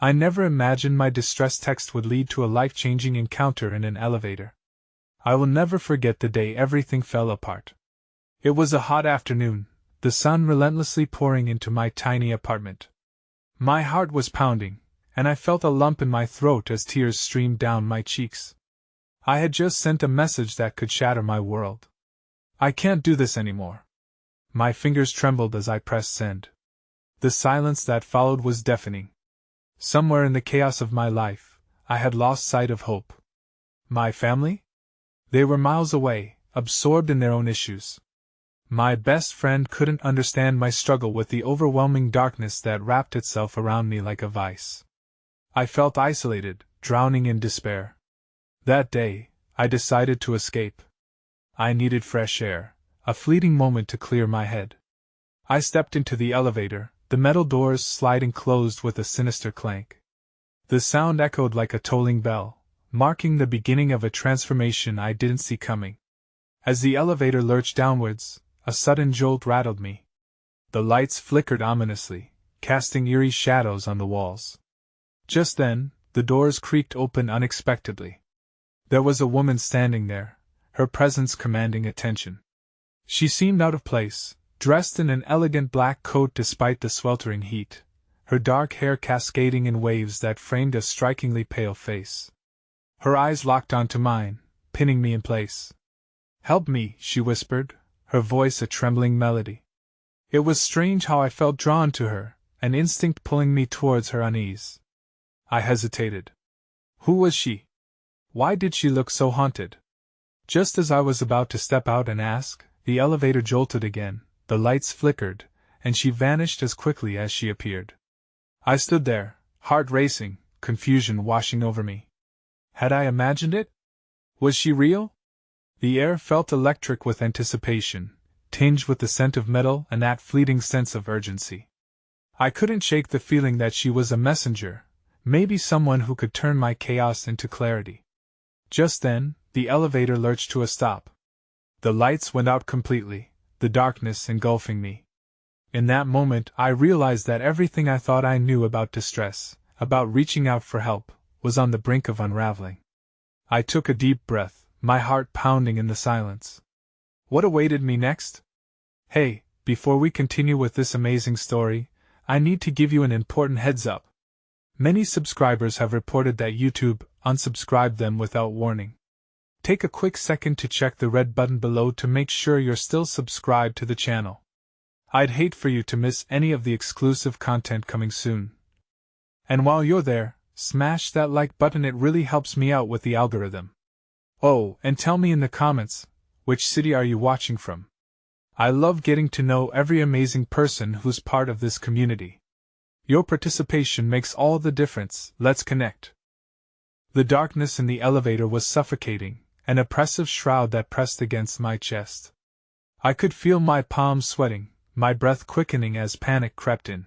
I never imagined my distress text would lead to a life-changing encounter in an elevator. I will never forget the day everything fell apart. It was a hot afternoon, the sun relentlessly pouring into my tiny apartment. My heart was pounding, and I felt a lump in my throat as tears streamed down my cheeks. I had just sent a message that could shatter my world. I can't do this anymore. My fingers trembled as I pressed send. The silence that followed was deafening. Somewhere in the chaos of my life, I had lost sight of hope. My family? They were miles away, absorbed in their own issues. My best friend couldn't understand my struggle with the overwhelming darkness that wrapped itself around me like a vice. I felt isolated, drowning in despair. That day, I decided to escape. I needed fresh air, a fleeting moment to clear my head. I stepped into the elevator, the metal doors sliding closed with a sinister clank. The sound echoed like a tolling bell, marking the beginning of a transformation I didn't see coming. As the elevator lurched downwards, a sudden jolt rattled me. The lights flickered ominously, casting eerie shadows on the walls. Just then, the doors creaked open unexpectedly. There was a woman standing there, her presence commanding attention. She seemed out of place, dressed in an elegant black coat despite the sweltering heat, her dark hair cascading in waves that framed a strikingly pale face. Her eyes locked onto mine, pinning me in place. "Help me," she whispered, her voice a trembling melody. It was strange how I felt drawn to her, an instinct pulling me towards her unease. I hesitated. Who was she? Why did she look so haunted? Just as I was about to step out and ask, the elevator jolted again, the lights flickered, and she vanished as quickly as she appeared. I stood there, heart racing, confusion washing over me. Had I imagined it? Was she real? The air felt electric with anticipation, tinged with the scent of metal and that fleeting sense of urgency. I couldn't shake the feeling that she was a messenger, maybe someone who could turn my chaos into clarity. Just then, the elevator lurched to a stop. The lights went out completely, the darkness engulfing me. In that moment, I realized that everything I thought I knew about distress, about reaching out for help, was on the brink of unraveling. I took a deep breath, my heart pounding in the silence. What awaited me next? Hey, before we continue with this amazing story, I need to give you an important heads up. Many subscribers have reported that YouTube unsubscribed them without warning. Take a quick second to check the red button below to make sure you're still subscribed to the channel. I'd hate for you to miss any of the exclusive content coming soon. And while you're there, smash that like button, it really helps me out with the algorithm. Oh, and tell me in the comments, which city are you watching from? I love getting to know every amazing person who's part of this community. Your participation makes all the difference. Let's connect. The darkness in the elevator was suffocating, an oppressive shroud that pressed against my chest. I could feel my palms sweating, my breath quickening as panic crept in.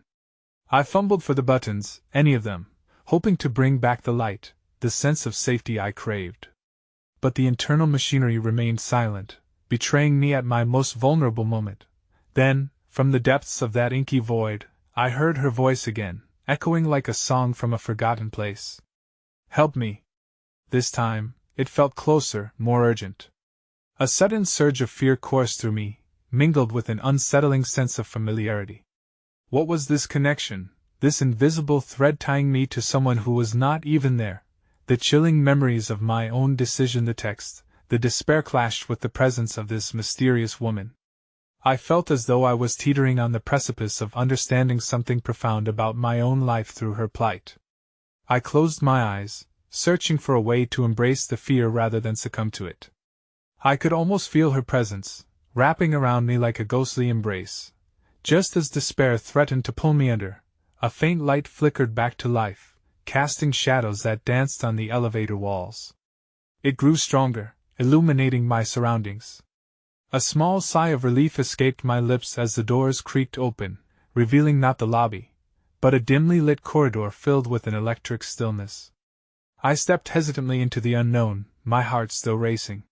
I fumbled for the buttons, any of them, hoping to bring back the light, the sense of safety I craved. But the internal machinery remained silent, betraying me at my most vulnerable moment. Then, from the depths of that inky void, I heard her voice again, echoing like a song from a forgotten place. Help me. This time, it felt closer, more urgent. A sudden surge of fear coursed through me, mingled with an unsettling sense of familiarity. What was this connection, this invisible thread tying me to someone who was not even there? The chilling memories of my own decision, the text, the despair clashed with the presence of this mysterious woman. I felt as though I was teetering on the precipice of understanding something profound about my own life through her plight. I closed my eyes, searching for a way to embrace the fear rather than succumb to it. I could almost feel her presence, wrapping around me like a ghostly embrace. Just as despair threatened to pull me under, a faint light flickered back to life, casting shadows that danced on the elevator walls. It grew stronger, illuminating my surroundings. A small sigh of relief escaped my lips as the doors creaked open, revealing not the lobby, but a dimly lit corridor filled with an electric stillness. I stepped hesitantly into the unknown, my heart still racing.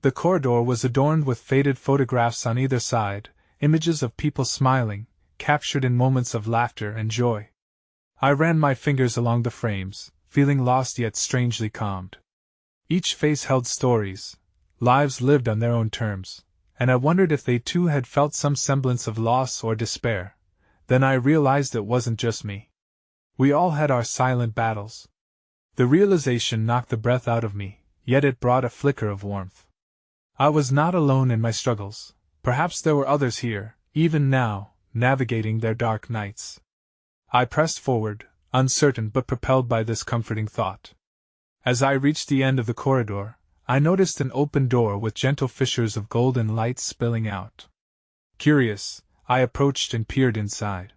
The corridor was adorned with faded photographs on either side, images of people smiling, captured in moments of laughter and joy. I ran my fingers along the frames, feeling lost yet strangely calmed. Each face held stories, lives lived on their own terms, and I wondered if they too had felt some semblance of loss or despair. Then I realized it wasn't just me. We all had our silent battles. The realization knocked the breath out of me, yet it brought a flicker of warmth. I was not alone in my struggles. Perhaps there were others here, even now, navigating their dark nights. I pressed forward, uncertain but propelled by this comforting thought. As I reached the end of the corridor, I noticed an open door with gentle fissures of golden light spilling out. Curious, I approached and peered inside.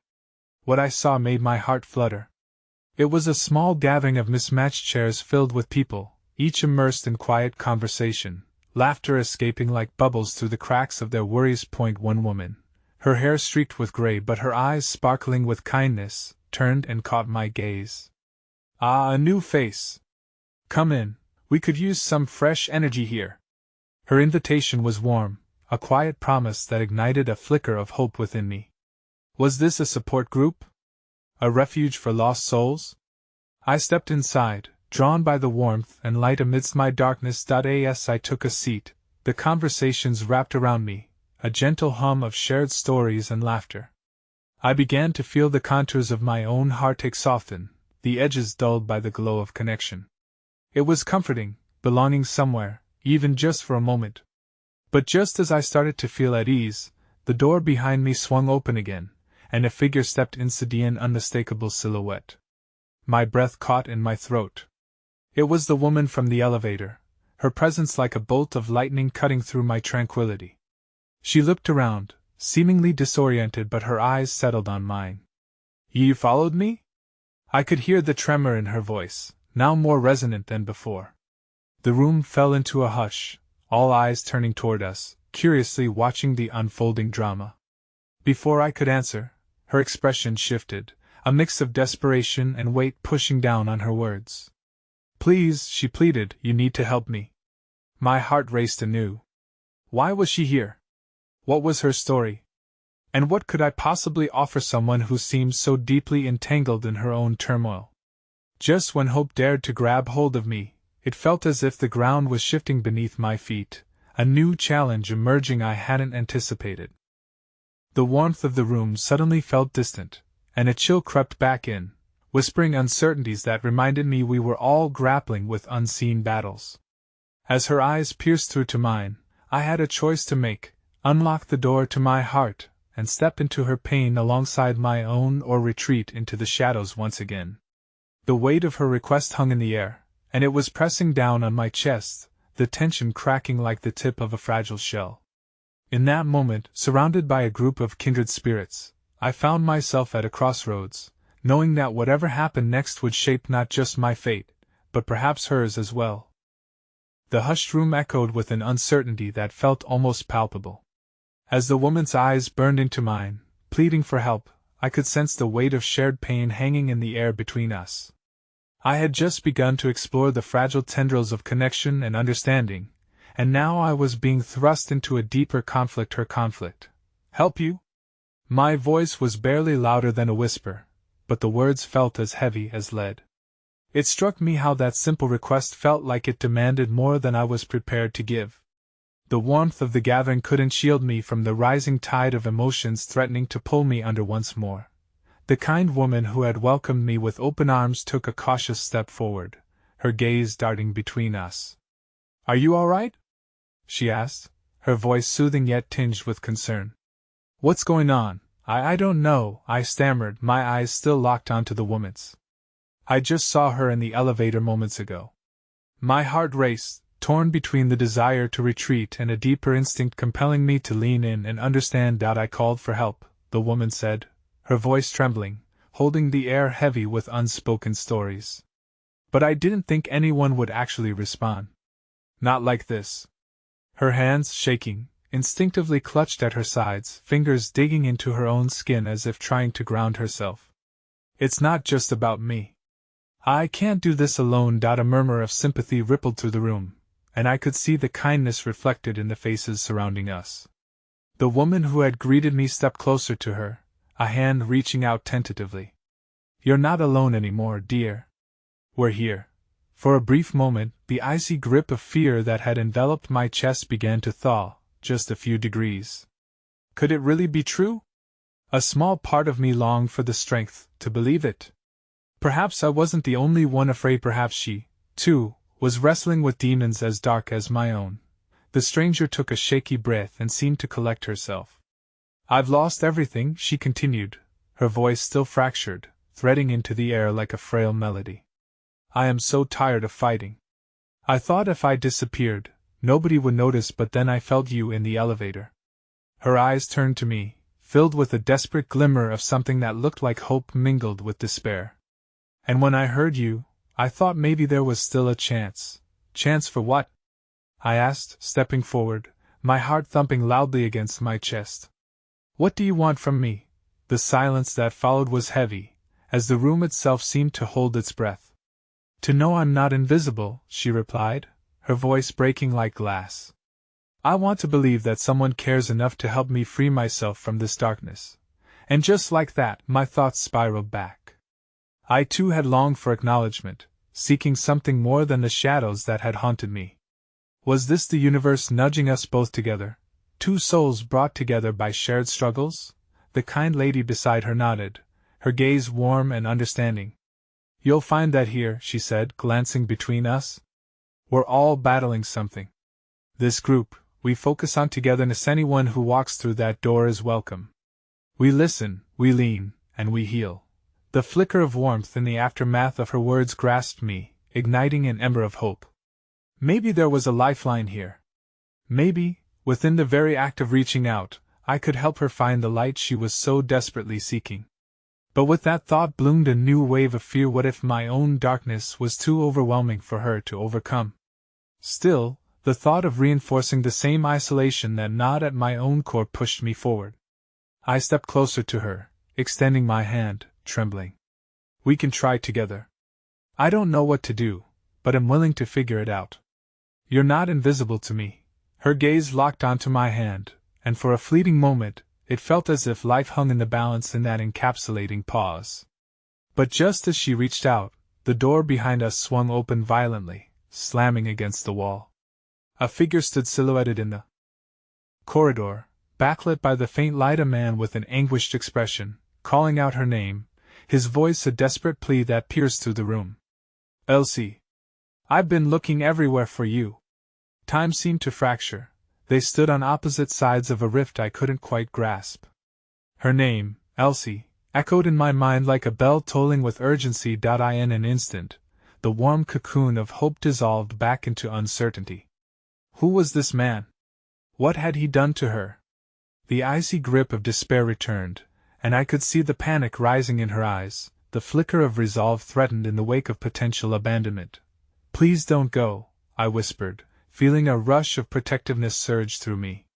What I saw made my heart flutter. It was a small gathering of mismatched chairs filled with people, each immersed in quiet conversation, laughter escaping like bubbles through the cracks of their worries. One woman, her hair streaked with gray but her eyes sparkling with kindness, turned and caught my gaze. "Ah, a new face! Come in, we could use some fresh energy here." Her invitation was warm, a quiet promise that ignited a flicker of hope within me. Was this a support group? A refuge for lost souls? I stepped inside, drawn by the warmth and light amidst my darkness. As I took a seat, the conversations wrapped around me, a gentle hum of shared stories and laughter. I began to feel the contours of my own heartache soften, the edges dulled by the glow of connection. It was comforting, belonging somewhere, even just for a moment. But just as I started to feel at ease, the door behind me swung open again, and a figure stepped inside, an unmistakable silhouette. My breath caught in my throat. It was the woman from the elevator, her presence like a bolt of lightning cutting through my tranquility. She looked around, seemingly disoriented, but her eyes settled on mine. "You followed me?" I could hear the tremor in her voice, now more resonant than before. The room fell into a hush, all eyes turning toward us, curiously watching the unfolding drama. Before I could answer, her expression shifted, a mix of desperation and weight pushing down on her words. "Please," she pleaded, "you need to help me." My heart raced anew. Why was she here? What was her story? And what could I possibly offer someone who seemed so deeply entangled in her own turmoil? Just when hope dared to grab hold of me, it felt as if the ground was shifting beneath my feet, a new challenge emerging I hadn't anticipated. The warmth of the room suddenly felt distant, and a chill crept back in, whispering uncertainties that reminded me we were all grappling with unseen battles. As her eyes pierced through to mine, I had a choice to make: unlock the door to my heart, and step into her pain alongside my own, or retreat into the shadows once again. The weight of her request hung in the air, and it was pressing down on my chest, the tension cracking like the tip of a fragile shell. In that moment, surrounded by a group of kindred spirits, I found myself at a crossroads, knowing that whatever happened next would shape not just my fate, but perhaps hers as well. The hushed room echoed with an uncertainty that felt almost palpable. As the woman's eyes burned into mine, pleading for help, I could sense the weight of shared pain hanging in the air between us. I had just begun to explore the fragile tendrils of connection and understanding, and now I was being thrust into a deeper conflict. Her conflict. "Help you?" My voice was barely louder than a whisper, but the words felt as heavy as lead. It struck me how that simple request felt like it demanded more than I was prepared to give. The warmth of the gathering couldn't shield me from the rising tide of emotions threatening to pull me under once more. The kind woman who had welcomed me with open arms took a cautious step forward, her gaze darting between us. "Are you all right?" she asked, her voice soothing yet tinged with concern. "What's going on?" I don't know," I stammered, my eyes still locked onto the woman's. "I just saw her in the elevator moments ago." My heart raced, torn between the desire to retreat and a deeper instinct compelling me to lean in and understand. "I called for help," the woman said, her voice trembling, holding the air heavy with unspoken stories. "But I didn't think anyone would actually respond. Not like this." Her hands, shaking, instinctively clutched at her sides, fingers digging into her own skin as if trying to ground herself. "It's not just about me. I can't do this alone." A murmur of sympathy rippled through the room, and I could see the kindness reflected in the faces surrounding us. The woman who had greeted me stepped closer to her, a hand reaching out tentatively. You're not alone anymore, dear. We're here. For a brief moment, the icy grip of fear that had enveloped my chest began to thaw, just a few degrees. Could it really be true? A small part of me longed for the strength to believe it. Perhaps I wasn't the only one afraid. Perhaps she, too, was wrestling with demons as dark as my own. The stranger took a shaky breath and seemed to collect herself. I've lost everything, she continued, her voice still fractured, threading into the air like a frail melody. I am so tired of fighting. I thought if I disappeared, nobody would notice, but then I felt you in the elevator. Her eyes turned to me, filled with a desperate glimmer of something that looked like hope mingled with despair. And when I heard you, I thought maybe there was still a chance. Chance for what? I asked, stepping forward, my heart thumping loudly against my chest. What do you want from me? The silence that followed was heavy, as the room itself seemed to hold its breath. To know I'm not invisible, she replied, her voice breaking like glass. I want to believe that someone cares enough to help me free myself from this darkness. And just like that, my thoughts spiraled back. I too had longed for acknowledgement, seeking something more than the shadows that had haunted me. Was this the universe nudging us both together, two souls brought together by shared struggles? The kind lady beside her nodded, her gaze warm and understanding. You'll find that here, she said, glancing between us. We're all battling something. This group, we focus on togetherness. Anyone who walks through that door is welcome. We listen, we lean, and we heal. The flicker of warmth in the aftermath of her words grasped me, igniting an ember of hope. Maybe there was a lifeline here. Maybe, within the very act of reaching out, I could help her find the light she was so desperately seeking. But with that thought bloomed a new wave of fear. What if my own darkness was too overwhelming for her to overcome? Still, the thought of reinforcing the same isolation that gnawed at my own core pushed me forward. I stepped closer to her, extending my hand, trembling. We can try together. I don't know what to do, but I'm willing to figure it out. You're not invisible to me. Her gaze locked onto my hand, and for a fleeting moment, it felt as if life hung in the balance in that encapsulating pause. But just as she reached out, the door behind us swung open violently, slamming against the wall. A figure stood silhouetted in the corridor, backlit by the faint light, a man with an anguished expression, calling out her name, his voice a desperate plea that pierced through the room. Elsie. I've been looking everywhere for you. Time seemed to fracture. They stood on opposite sides of a rift I couldn't quite grasp. Her name, Elsie, echoed in my mind like a bell tolling with urgency. In an instant, the warm cocoon of hope dissolved back into uncertainty. Who was this man? What had he done to her? The icy grip of despair returned, and I could see the panic rising in her eyes. The flicker of resolve threatened in the wake of potential abandonment. Please don't go, I whispered, feeling a rush of protectiveness surge through me.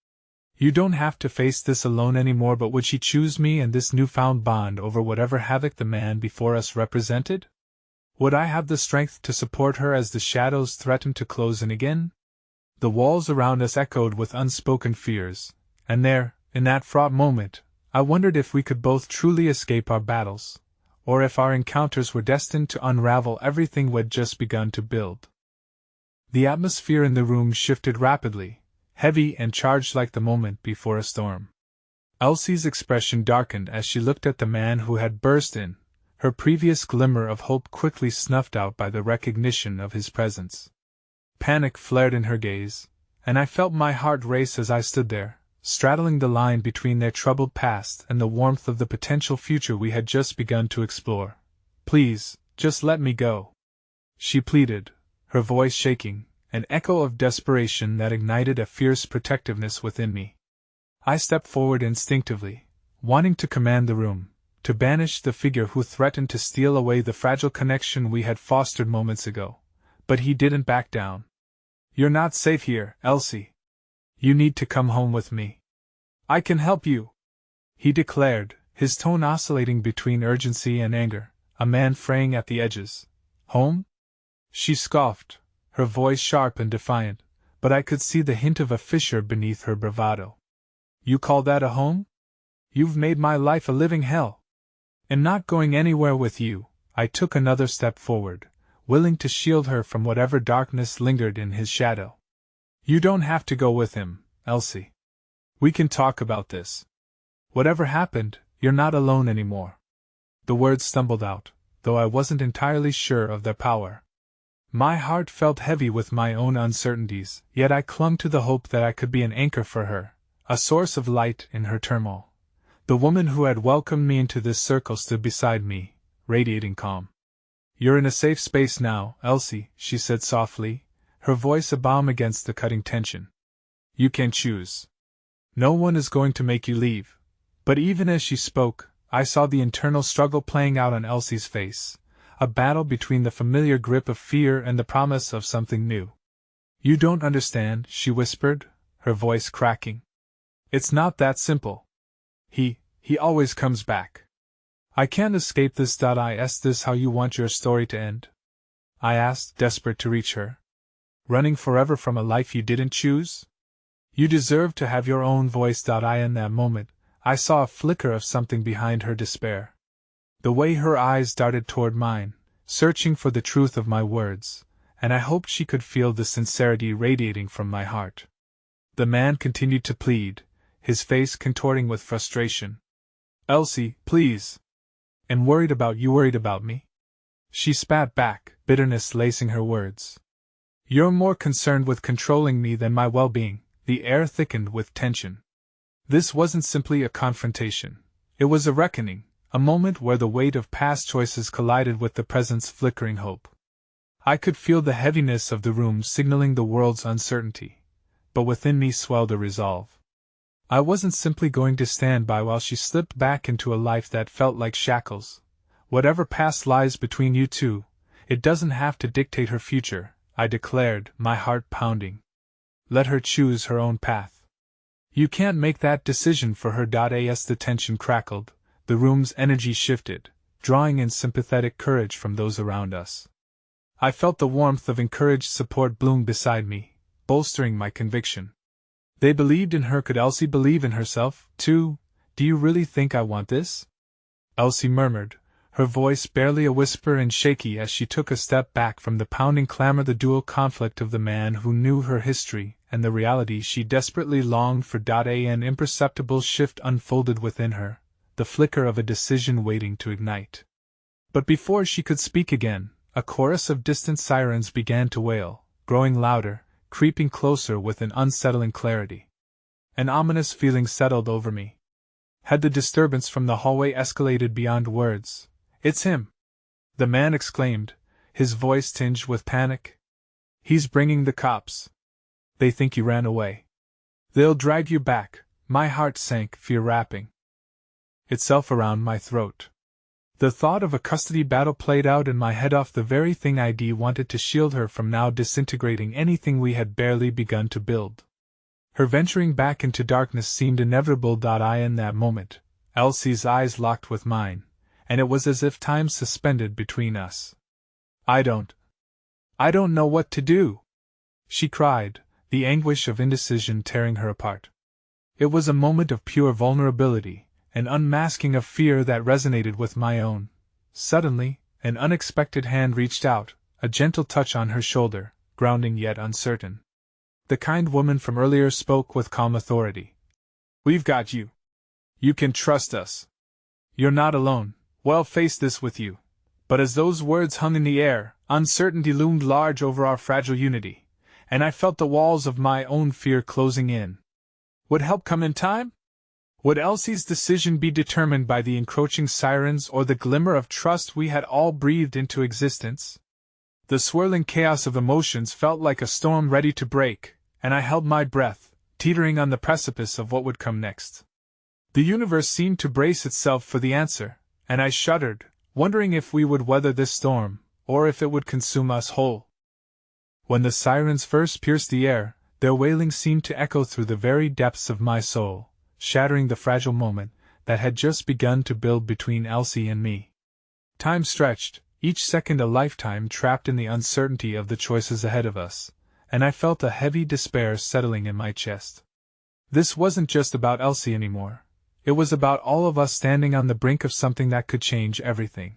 You don't have to face this alone anymore. But would she choose me and this newfound bond over whatever havoc the man before us represented? Would I have the strength to support her as the shadows threatened to close in again? The walls around us echoed with unspoken fears, and there, in that fraught moment, I wondered if we could both truly escape our battles, or if our encounters were destined to unravel everything we'd just begun to build. The atmosphere in the room shifted rapidly, heavy and charged like the moment before a storm. Elsie's expression darkened as she looked at the man who had burst in, her previous glimmer of hope quickly snuffed out by the recognition of his presence. Panic flared in her gaze, and I felt my heart race as I stood there, straddling the line between their troubled past and the warmth of the potential future we had just begun to explore. Please, just let me go, she pleaded, her voice shaking, an echo of desperation that ignited a fierce protectiveness within me. I stepped forward instinctively, wanting to command the room, to banish the figure who threatened to steal away the fragile connection we had fostered moments ago. But he didn't back down. You're not safe here, Elsie. You need to come home with me. I can help you, he declared, his tone oscillating between urgency and anger, a man fraying at the edges. Home? She scoffed, her voice sharp and defiant, but I could see the hint of a fissure beneath her bravado. You call that a home? You've made my life a living hell. "And not going anywhere with you." I took another step forward, willing to shield her from whatever darkness lingered in his shadow. "You don't have to go with him, Elsie. We can talk about this. Whatever happened, you're not alone anymore." The words stumbled out, though I wasn't entirely sure of their power. My heart felt heavy with my own uncertainties, yet I clung to the hope that I could be an anchor for her, a source of light in her turmoil. The woman who had welcomed me into this circle stood beside me, radiating calm. "You're in a safe space now, Elsie," she said softly, her voice a balm against the cutting tension. "You can choose. No one is going to make you leave." But even as she spoke, I saw the internal struggle playing out on Elsie's face, a battle between the familiar grip of fear and the promise of something new. "You don't understand," she whispered, her voice cracking. "It's not that simple. He always comes back. I can't escape this. Is this how you want your story to end?" I asked, desperate to reach her. "Running forever from a life you didn't choose? You deserve to have your own voice." In that moment, I saw a flicker of something behind her despair. The way her eyes darted toward mine, searching for the truth of my words, and I hoped she could feel the sincerity radiating from my heart. The man continued to plead, his face contorting with frustration. "Elsie, please. I'm worried about you." "Worried about me?" She spat back, bitterness lacing her words. "You're more concerned with controlling me than my well-being." The air thickened with tension. This wasn't simply a confrontation. It was a reckoning, a moment where the weight of past choices collided with the present's flickering hope. I could feel the heaviness of the room signaling the world's uncertainty, but within me swelled a resolve. I wasn't simply going to stand by while she slipped back into a life that felt like shackles. "Whatever past lies between you two, it doesn't have to dictate her future," I declared, my heart pounding. "Let her choose her own path. You can't make that decision for her." As the tension crackled, the room's energy shifted, drawing in sympathetic courage from those around us. I felt the warmth of encouraged support bloom beside me, bolstering my conviction. They believed in her. Could Elsie believe in herself, too? "Do you really think I want this?" Elsie murmured, her voice barely a whisper and shaky as she took a step back from the pounding clamor, the dual conflict of the man who knew her history and the reality she desperately longed for. An imperceptible shift unfolded within her, the flicker of a decision waiting to ignite. But before she could speak again, a chorus of distant sirens began to wail, growing louder, creeping closer with an unsettling clarity. An ominous feeling settled over me. Had the disturbance from the hallway escalated beyond words? "It's him!" the man exclaimed, his voice tinged with panic. "He's bringing the cops. They think you ran away. They'll drag you back." My heart sank, fear wrapping itself around my throat. The thought of a custody battle played out in my head, off the very thing I'd wanted to shield her from now disintegrating anything we had barely begun to build. Her venturing back into darkness seemed inevitable. In that moment, Elsie's eyes locked with mine, and it was as if time suspended between us. I don't know what to do," she cried, the anguish of indecision tearing her apart. It was a moment of pure vulnerability, an unmasking of fear that resonated with my own. Suddenly, an unexpected hand reached out, a gentle touch on her shoulder, grounding yet uncertain. The kind woman from earlier spoke with calm authority. "We've got you. You can trust us. You're not alone. We'll face this with you." But as those words hung in the air, uncertainty loomed large over our fragile unity, and I felt the walls of my own fear closing in. Would help come in time? Would Elsie's decision be determined by the encroaching sirens or the glimmer of trust we had all breathed into existence? The swirling chaos of emotions felt like a storm ready to break, and I held my breath, teetering on the precipice of what would come next. The universe seemed to brace itself for the answer, and I shuddered, wondering if we would weather this storm, or if it would consume us whole. When the sirens first pierced the air, their wailing seemed to echo through the very depths of my soul, shattering the fragile moment that had just begun to build between Elsie and me. Time stretched, each second a lifetime, trapped in the uncertainty of the choices ahead of us, and I felt a heavy despair settling in my chest. This wasn't just about Elsie anymore. It was about all of us standing on the brink of something that could change everything.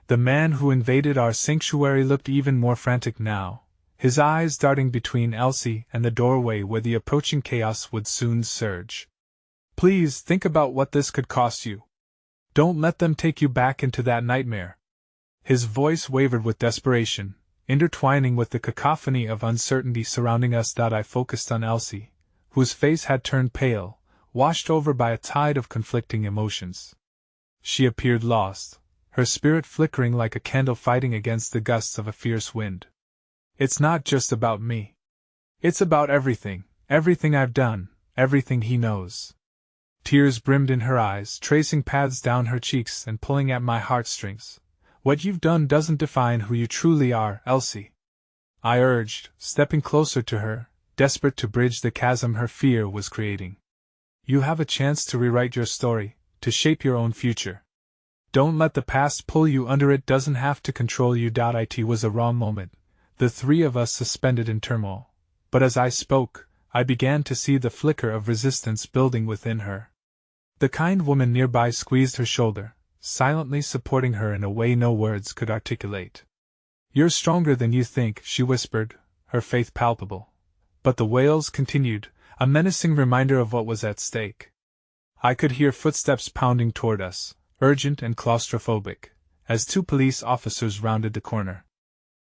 The man who invaded our sanctuary looked even more frantic now, his eyes darting between Elsie and the doorway where the approaching chaos would soon surge. Please think about what this could cost you. Don't let them take you back into that nightmare. His voice wavered with desperation, intertwining with the cacophony of uncertainty surrounding us. I focused on Elsie, whose face had turned pale, washed over by a tide of conflicting emotions. She appeared lost, her spirit flickering like a candle fighting against the gusts of a fierce wind. It's not just about me. It's about everything I've done, everything he knows. Tears brimmed in her eyes, tracing paths down her cheeks and pulling at my heartstrings. What you've done doesn't define who you truly are, Elsie. I urged, stepping closer to her, desperate to bridge the chasm her fear was creating. You have a chance to rewrite your story, to shape your own future. Don't let the past pull you under. It doesn't have to control you. It was a raw moment, the three of us suspended in turmoil. But as I spoke, I began to see the flicker of resistance building within her. The kind woman nearby squeezed her shoulder, silently supporting her in a way no words could articulate. You're stronger than you think, she whispered, her faith palpable. But the wails continued, a menacing reminder of what was at stake. I could hear footsteps pounding toward us, urgent and claustrophobic, as two police officers rounded the corner.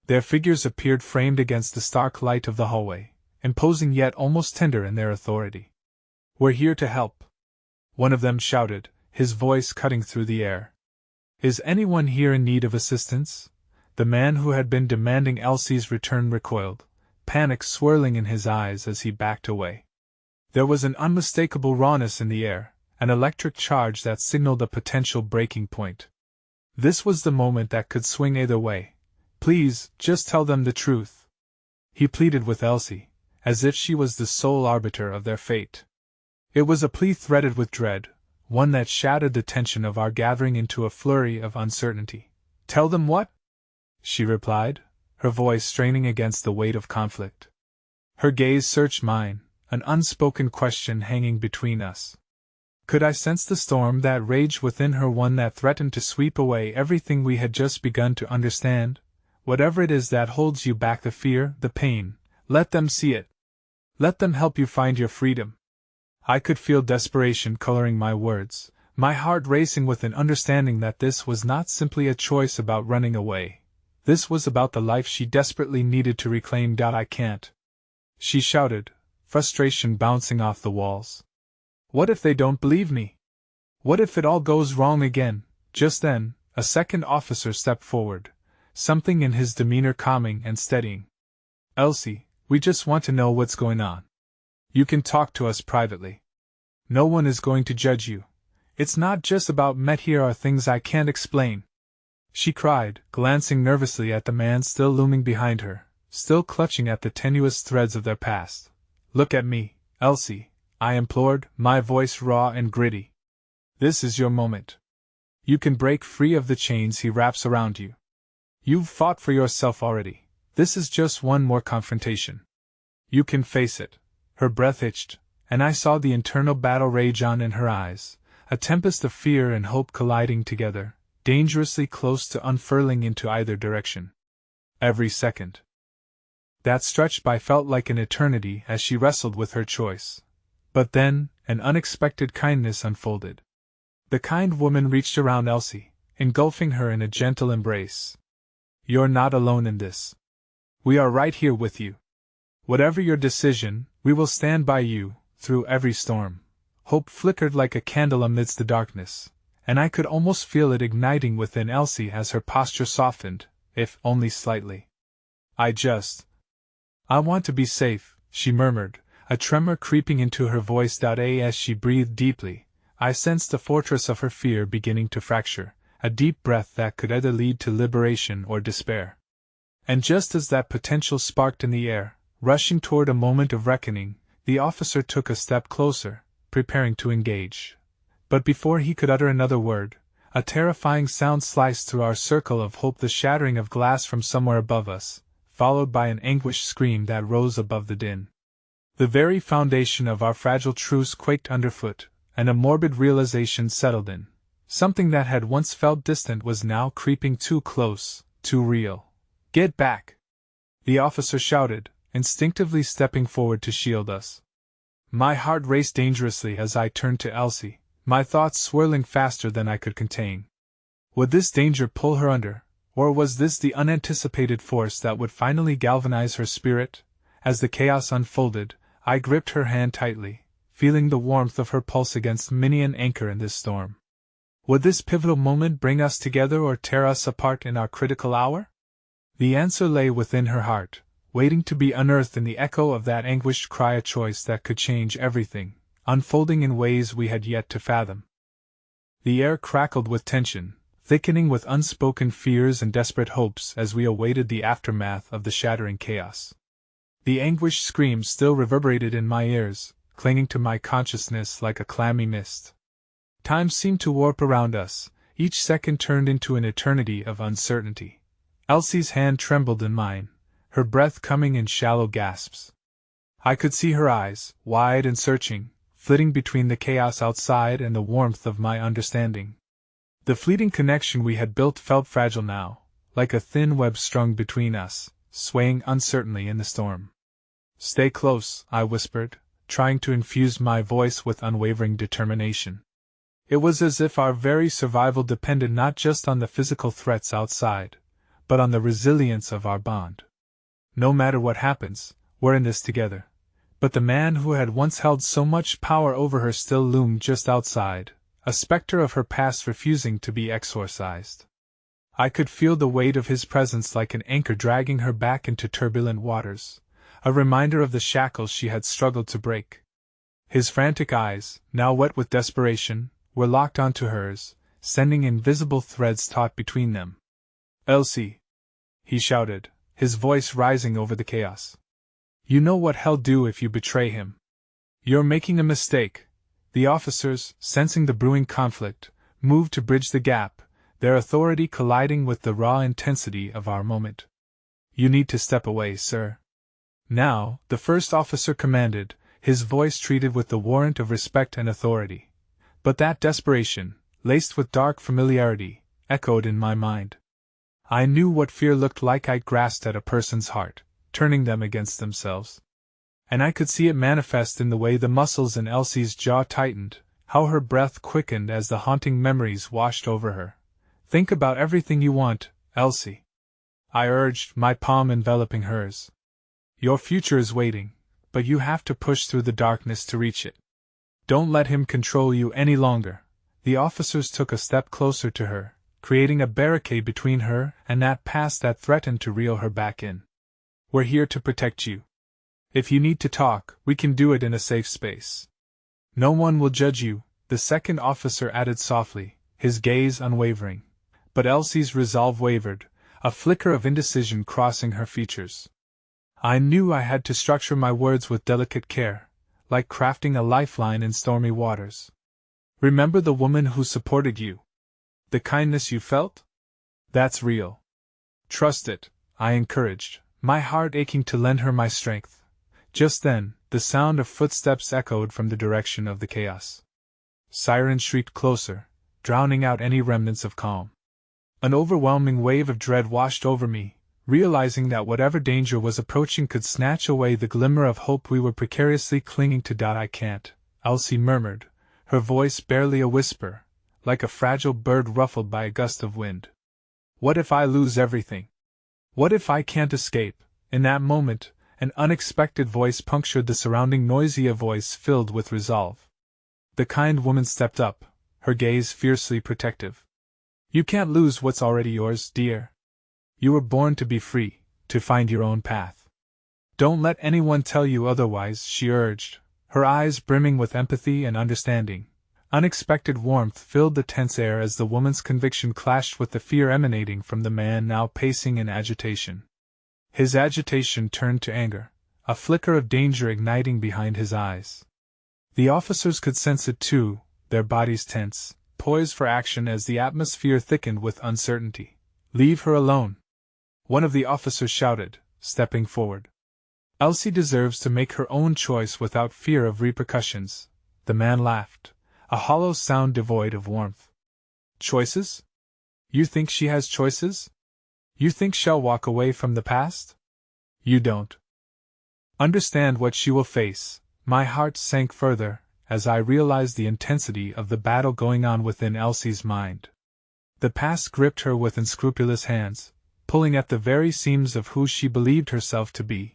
Their figures appeared framed against the stark light of the hallway, imposing yet almost tender in their authority. We're here to help, one of them shouted, his voice cutting through the air. Is anyone here in need of assistance? The man who had been demanding Elsie's return recoiled, panic swirling in his eyes as he backed away. There was an unmistakable rawness in the air, an electric charge that signaled a potential breaking point. This was the moment that could swing either way. Please, just tell them the truth, he pleaded with Elsie, as if she was the sole arbiter of their fate. It was a plea threaded with dread, one that shattered the tension of our gathering into a flurry of uncertainty. Tell them what? She replied, her voice straining against the weight of conflict. Her gaze searched mine, an unspoken question hanging between us. Could I sense the storm that raged within her, one that threatened to sweep away everything we had just begun to understand? Whatever it is that holds you back, the fear, the pain, let them see it. Let them help you find your freedom. I could feel desperation coloring my words, my heart racing with an understanding that this was not simply a choice about running away. This was about the life she desperately needed to reclaim. I can't, she shouted, frustration bouncing off the walls. What if they don't believe me? What if it all goes wrong again? Just then, a second officer stepped forward, something in his demeanor calming and steadying. Elsie, we just want to know what's going on. You can talk to us privately. No one is going to judge you. It's not just about Met. Here are things I can't explain, she cried, glancing nervously at the man still looming behind her, still clutching at the tenuous threads of their past. Look at me, Elsie, I implored, my voice raw and gritty. This is your moment. You can break free of the chains he wraps around you. You've fought for yourself already. This is just one more confrontation. You can face it. Her breath itched, and I saw the internal battle rage on in her eyes, a tempest of fear and hope colliding together, dangerously close to unfurling into either direction. Every second that stretched by felt like an eternity as she wrestled with her choice. But then, an unexpected kindness unfolded. The kind woman reached around Elsie, engulfing her in a gentle embrace. You're not alone in this. We are right here with you. Whatever your decision, we will stand by you, through every storm. Hope flickered like a candle amidst the darkness, and I could almost feel it igniting within Elsie as her posture softened, if only slightly. I want to be safe, she murmured, a tremor creeping into her voice. As she breathed deeply, I sensed the fortress of her fear beginning to fracture, a deep breath that could either lead to liberation or despair. And just as that potential sparked in the air, rushing toward a moment of reckoning, the officer took a step closer, preparing to engage. But before he could utter another word, a terrifying sound sliced through our circle of hope, the shattering of glass from somewhere above us, followed by an anguished scream that rose above the din. The very foundation of our fragile truce quaked underfoot, and a morbid realization settled in. Something that had once felt distant was now creeping too close, too real. "Get back!" the officer shouted, instinctively stepping forward to shield us. My heart raced dangerously as I turned to Elsie, my thoughts swirling faster than I could contain. Would this danger pull her under, or was this the unanticipated force that would finally galvanize her spirit? As the chaos unfolded, I gripped her hand tightly, feeling the warmth of her pulse against many an anchor in this storm. Would this pivotal moment bring us together or tear us apart in our critical hour? The answer lay within her heart, waiting to be unearthed in the echo of that anguished cry, a choice that could change everything, unfolding in ways we had yet to fathom. The air crackled with tension, thickening with unspoken fears and desperate hopes as we awaited the aftermath of the shattering chaos. The anguished screams still reverberated in my ears, clinging to my consciousness like a clammy mist. Time seemed to warp around us, each second turned into an eternity of uncertainty. Elsie's hand trembled in mine, her breath coming in shallow gasps. I could see her eyes, wide and searching, flitting between the chaos outside and the warmth of my understanding. The fleeting connection we had built felt fragile now, like a thin web strung between us, swaying uncertainly in the storm. "Stay close," I whispered, trying to infuse my voice with unwavering determination. It was as if our very survival depended not just on the physical threats outside, but on the resilience of our bond. No matter what happens, we're in this together. But the man who had once held so much power over her still loomed just outside, a specter of her past refusing to be exorcised. I could feel the weight of his presence like an anchor dragging her back into turbulent waters, a reminder of the shackles she had struggled to break. His frantic eyes, now wet with desperation, were locked onto hers, sending invisible threads taut between them. "Elsie!" he shouted, his voice rising over the chaos. "You know what he'll do if you betray him. You're making a mistake." The officers, sensing the brewing conflict, moved to bridge the gap, their authority colliding with the raw intensity of our moment. "You need to step away, sir." Now, the first officer commanded, his voice treated with the warrant of respect and authority. But that desperation, laced with dark familiarity, echoed in my mind. I knew what fear looked like. I grasped at a person's heart, turning them against themselves. And I could see it manifest in the way the muscles in Elsie's jaw tightened, how her breath quickened as the haunting memories washed over her. "Think about everything you want, Elsie," I urged, my palm enveloping hers. "Your future is waiting, but you have to push through the darkness to reach it. Don't let him control you any longer." The officers took a step closer to her, creating a barricade between her and that past that threatened to reel her back in. "We're here to protect you. If you need to talk, we can do it in a safe space. No one will judge you," the second officer added softly, his gaze unwavering. But Elsie's resolve wavered, a flicker of indecision crossing her features. I knew I had to structure my words with delicate care, like crafting a lifeline in stormy waters. "Remember the woman who supported you? The kindness you felt? That's real. Trust it," I encouraged, my heart aching to lend her my strength. Just then, the sound of footsteps echoed from the direction of the chaos. Sirens shrieked closer, drowning out any remnants of calm. An overwhelming wave of dread washed over me, realizing that whatever danger was approaching could snatch away the glimmer of hope we were precariously clinging to. "I can't," Elsie murmured, her voice barely a whisper, like a fragile bird ruffled by a gust of wind. "What if I lose everything? What if I can't escape?" In that moment, an unexpected voice punctured the surrounding noise, a voice filled with resolve. The kind woman stepped up, her gaze fiercely protective. "You can't lose what's already yours, dear. You were born to be free, to find your own path. Don't let anyone tell you otherwise," she urged, her eyes brimming with empathy and understanding. Unexpected warmth filled the tense air as the woman's conviction clashed with the fear emanating from the man now pacing in agitation. His agitation turned to anger, a flicker of danger igniting behind his eyes. The officers could sense it too, their bodies tense, poised for action as the atmosphere thickened with uncertainty. "Leave her alone," one of the officers shouted, stepping forward. "Elsie deserves to make her own choice without fear of repercussions." The man laughed, a hollow sound devoid of warmth. Choices? You think she has choices? You think she'll walk away from the past? You don't understand what she will face. My heart sank further as I realized the intensity of the battle going on within Elsie's mind. The past gripped her with unscrupulous hands, pulling at the very seams of who she believed herself to be.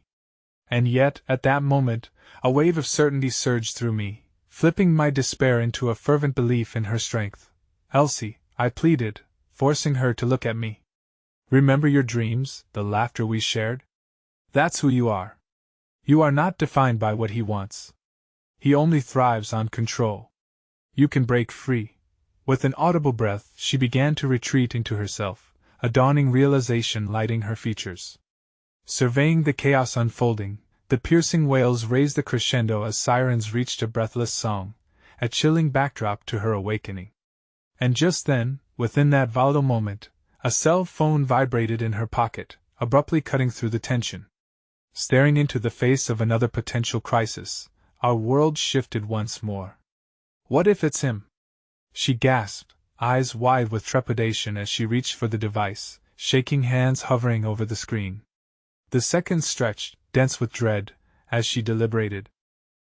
And yet, at that moment, a wave of certainty surged through me, flipping my despair into a fervent belief in her strength. Elsie, I pleaded, forcing her to look at me. Remember your dreams, the laughter we shared? That's who you are. You are not defined by what he wants. He only thrives on control. You can break free. With an audible breath, she began to retreat into herself, a dawning realization lighting her features. Surveying the chaos unfolding, the piercing wails raised a crescendo as sirens reached a breathless song, a chilling backdrop to her awakening. And just then, within that volatile moment, a cell phone vibrated in her pocket, abruptly cutting through the tension. Staring into the face of another potential crisis, our world shifted once more. What if it's him? She gasped, eyes wide with trepidation as she reached for the device, shaking hands hovering over the screen. The seconds stretched, dense with dread, as she deliberated.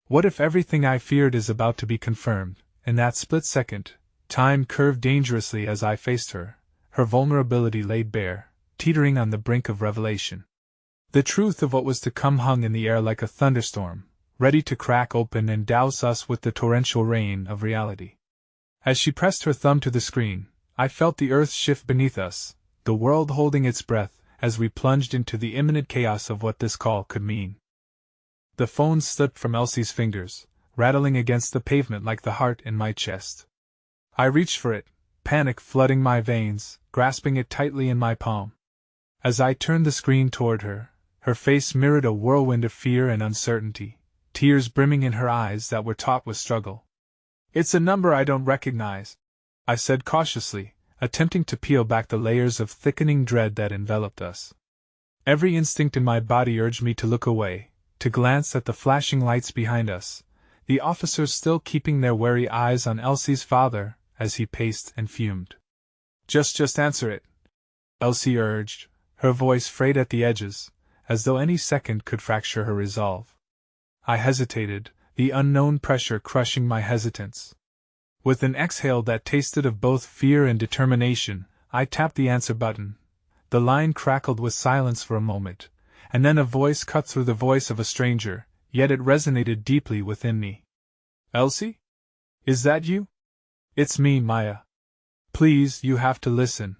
What if everything I feared is about to be confirmed? In that split second, time curved dangerously as I faced her, her vulnerability laid bare, teetering on the brink of revelation. The truth of what was to come hung in the air like a thunderstorm, ready to crack open and douse us with the torrential rain of reality. As she pressed her thumb to the screen, I felt the earth shift beneath us, the world holding its breath, as we plunged into the imminent chaos of what this call could mean. The phone slipped from Elsie's fingers, rattling against the pavement like the heart in my chest. I reached for it, panic flooding my veins, grasping it tightly in my palm. As I turned the screen toward her, her face mirrored a whirlwind of fear and uncertainty, tears brimming in her eyes that were taut with struggle. It's a number I don't recognize, I said cautiously, attempting to peel back the layers of thickening dread that enveloped us. Every instinct in my body urged me to look away, to glance at the flashing lights behind us, the officers still keeping their wary eyes on Elsie's father as he paced and fumed. Just answer it, Elsie urged, her voice frayed at the edges, as though any second could fracture her resolve. I hesitated, the unknown pressure crushing my hesitance. With an exhale that tasted of both fear and determination, I tapped the answer button. The line crackled with silence for a moment, and then a voice cut through the voice of a stranger, yet it resonated deeply within me. Elsie? Is that you? It's me, Maya. Please, you have to listen.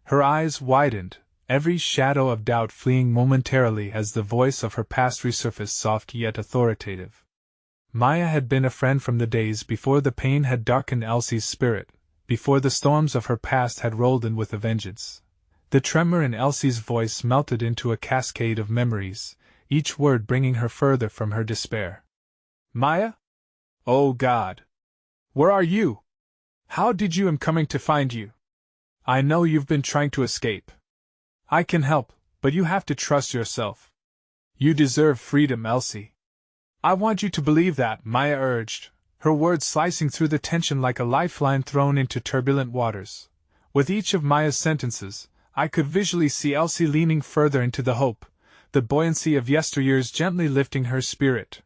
Her eyes widened, every shadow of doubt fleeing momentarily as the voice of her past resurfaced soft yet authoritative. Maya had been a friend from the days before the pain had darkened Elsie's spirit, before the storms of her past had rolled in with a vengeance. The tremor in Elsie's voice melted into a cascade of memories, each word bringing her further from her despair. Maya? Oh God! Where are you? How did you? I'm coming to find you. I know you've been trying to escape. I can help, but you have to trust yourself. You deserve freedom, Elsie. I want you to believe that, Maya urged, her words slicing through the tension like a lifeline thrown into turbulent waters. With each of Maya's sentences, I could visually see Elsie leaning further into the hope, the buoyancy of yesteryears gently lifting her spirit.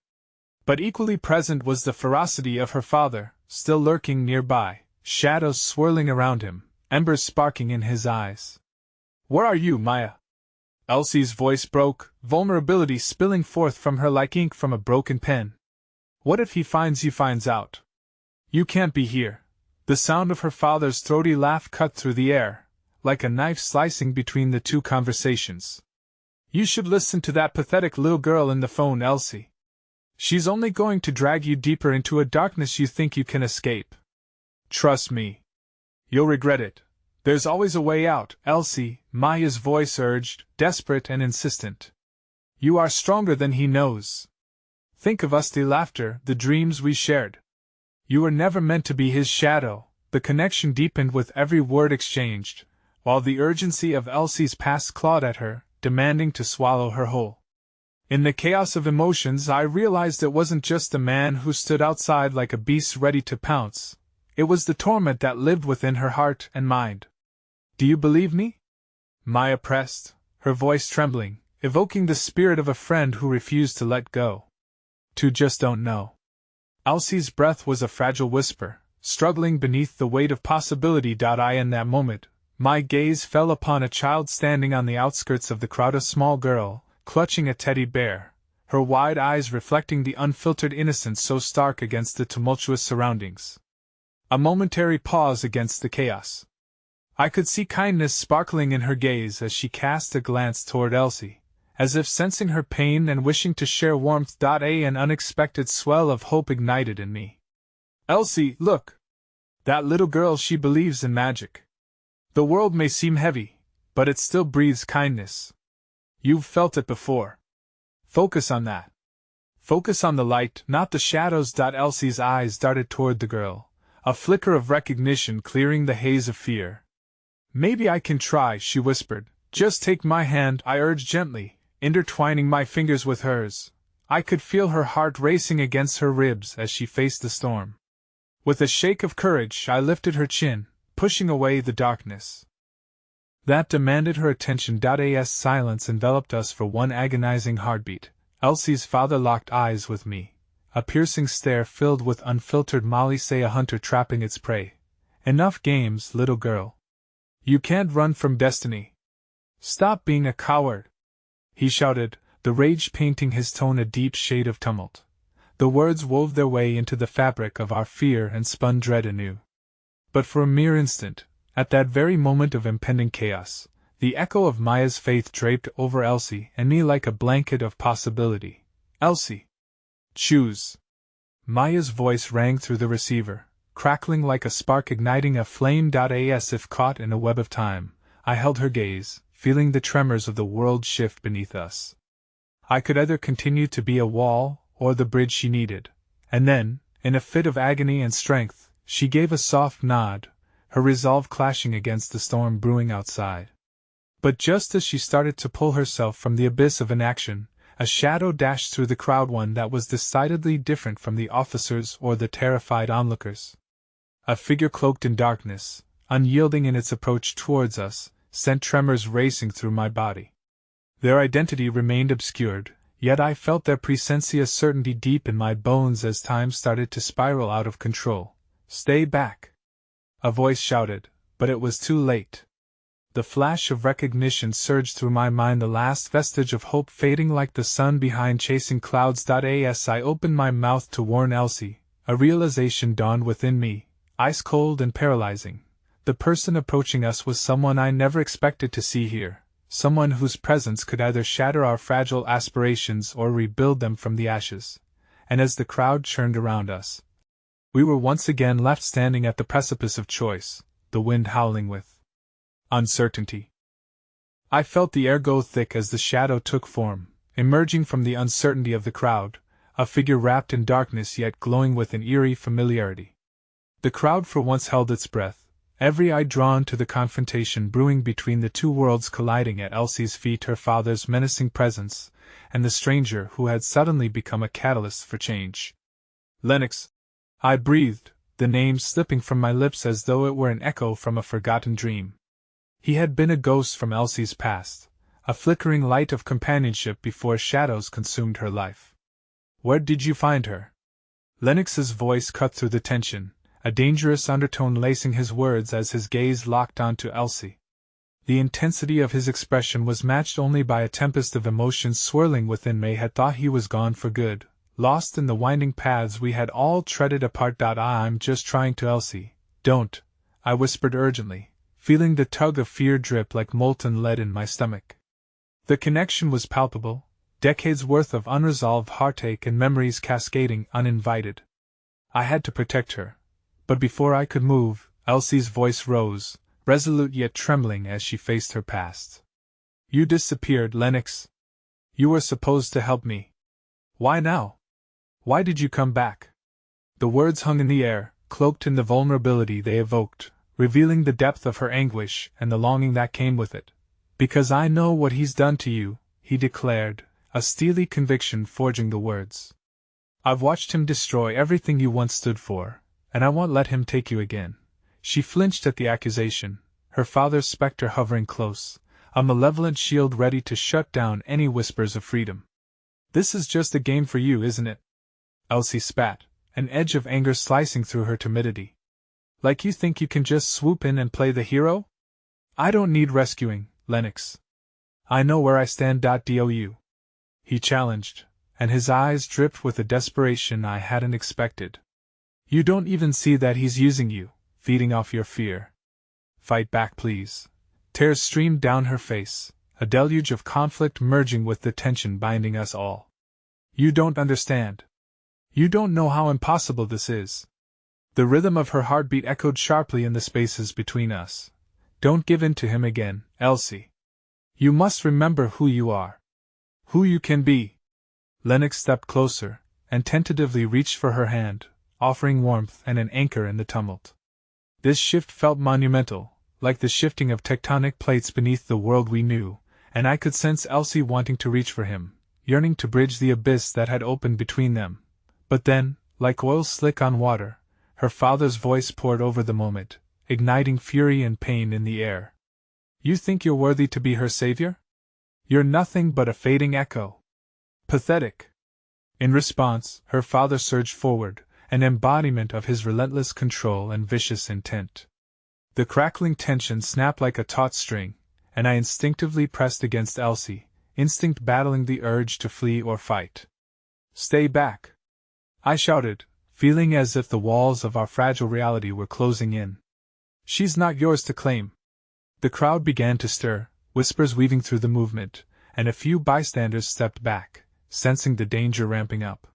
But equally present was the ferocity of her father, still lurking nearby, shadows swirling around him, embers sparking in his eyes. Where are you, Maya? Elsie's voice broke, vulnerability spilling forth from her like ink from a broken pen. What if he finds out? You can't be here. The sound of her father's throaty laugh cut through the air, like a knife slicing between the two conversations. You should listen to that pathetic little girl in the phone, Elsie. She's only going to drag you deeper into a darkness you think you can escape. Trust me. You'll regret it. There's always a way out, Elsie, Maya's voice urged, desperate and insistent. You are stronger than he knows. Think of us, the laughter, the dreams we shared. You were never meant to be his shadow. The connection deepened with every word exchanged, while the urgency of Elsie's past clawed at her, demanding to swallow her whole. In the chaos of emotions, I realized it wasn't just the man who stood outside like a beast ready to pounce. It was the torment that lived within her heart and mind. Do you believe me? Maya pressed, her voice trembling, evoking the spirit of a friend who refused to let go. "You just don't know." Elsie's breath was a fragile whisper, struggling beneath the weight of possibility. In that moment, my gaze fell upon a child standing on the outskirts of the crowd, a small girl, clutching a teddy bear, her wide eyes reflecting the unfiltered innocence so stark against the tumultuous surroundings. A momentary pause against the chaos. I could see kindness sparkling in her gaze as she cast a glance toward Elsie, as if sensing her pain and wishing to share warmth. An unexpected swell of hope ignited in me. "Elsie, look! That little girl, she believes in magic. The world may seem heavy, but it still breathes kindness. You've felt it before. Focus on that. Focus on the light, not the shadows." Elsie's eyes darted toward the girl, a flicker of recognition clearing the haze of fear. "Maybe I can try," she whispered. "Just take my hand," I urged gently, intertwining my fingers with hers. I could feel her heart racing against her ribs as she faced the storm. With a shake of courage, I lifted her chin, pushing away the darkness that demanded her attention. As silence enveloped us for one agonizing heartbeat, Elsie's father locked eyes with me, a piercing stare filled with unfiltered malice. "Say a hunter trapping its prey. Enough games, little girl. You can't run from destiny. Stop being a coward," he shouted, the rage painting his tone a deep shade of tumult. The words wove their way into the fabric of our fear and spun dread anew. But for a mere instant, at that very moment of impending chaos, the echo of Maya's faith draped over Elsie and me like a blanket of possibility. "Elsie! Choose!" Maya's voice rang through the receiver, crackling like a spark igniting a flame. As if caught in a web of time, I held her gaze, feeling the tremors of the world shift beneath us. I could either continue to be a wall, or the bridge she needed. And then, in a fit of agony and strength, she gave a soft nod, her resolve clashing against the storm brewing outside. But just as she started to pull herself from the abyss of inaction, a shadow dashed through the crowd, one that was decidedly different from the officers or the terrified onlookers. A figure cloaked in darkness, unyielding in its approach towards us, sent tremors racing through my body. Their identity remained obscured, yet I felt their presence, a certainty deep in my bones as time started to spiral out of control. "Stay back!" a voice shouted, but it was too late. The flash of recognition surged through my mind, the last vestige of hope fading like the sun behind chasing clouds. As I opened my mouth to warn Elsie, a realization dawned within me, ice cold and paralyzing. The person approaching us was someone I never expected to see here, someone whose presence could either shatter our fragile aspirations or rebuild them from the ashes. And as the crowd churned around us, we were once again left standing at the precipice of choice, the wind howling with uncertainty. I felt the air go thick as the shadow took form, emerging from the uncertainty of the crowd, a figure wrapped in darkness yet glowing with an eerie familiarity. The crowd for once held its breath, every eye drawn to the confrontation brewing between the two worlds colliding. At Elsie's feet, her father's menacing presence, and the stranger who had suddenly become a catalyst for change. "Lennox!" I breathed, the name slipping from my lips as though it were an echo from a forgotten dream. He had been a ghost from Elsie's past, a flickering light of companionship before shadows consumed her life. "Where did you find her?" Lennox's voice cut through the tension, a dangerous undertone lacing his words as his gaze locked onto Elsie. The intensity of his expression was matched only by a tempest of emotions swirling within me. Had thought he was gone for good, lost in the winding paths we had all treaded apart. "I'm just trying to." "Elsie, don't," I whispered urgently, feeling the tug of fear drip like molten lead in my stomach. The connection was palpable, decades worth of unresolved heartache and memories cascading uninvited. I had to protect her. But before I could move, Elsie's voice rose, resolute yet trembling as she faced her past. "You disappeared, Lennox. You were supposed to help me. Why now? Why did you come back?" The words hung in the air, cloaked in the vulnerability they evoked, revealing the depth of her anguish and the longing that came with it. "Because I know what he's done to you," he declared, a steely conviction forging the words. "I've watched him destroy everything you once stood for, and I won't let him take you again. She flinched at the accusation, her father's spectre hovering close, a malevolent shield ready to shut down any whispers of freedom. This is just a game for you, isn't it? Elsie spat, an edge of anger slicing through her timidity. Like you think you can just swoop in and play the hero? I don't need rescuing, Lennox. I know where I stand. Dou. He challenged, and his eyes dripped with a desperation I hadn't expected. You don't even see that he's using you, feeding off your fear. Fight back, please. Tears streamed down her face, a deluge of conflict merging with the tension binding us all. You don't understand. You don't know how impossible this is. The rhythm of her heartbeat echoed sharply in the spaces between us. Don't give in to him again, Elsie. You must remember who you are. Who you can be. Lennox stepped closer, and tentatively reached for her hand, offering warmth and an anchor in the tumult. This shift felt monumental, like the shifting of tectonic plates beneath the world we knew, and I could sense Elsie wanting to reach for him, yearning to bridge the abyss that had opened between them. But then, like oil slick on water, her father's voice poured over the moment, igniting fury and pain in the air. You think you're worthy to be her savior? You're nothing but a fading echo. Pathetic. In response, her father surged forward, an embodiment of his relentless control and vicious intent. The crackling tension snapped like a taut string, and I instinctively pressed against Elsie, instinct battling the urge to flee or fight. Stay back! I shouted, feeling as if the walls of our fragile reality were closing in. She's not yours to claim. The crowd began to stir, whispers weaving through the movement, and a few bystanders stepped back, sensing the danger ramping up.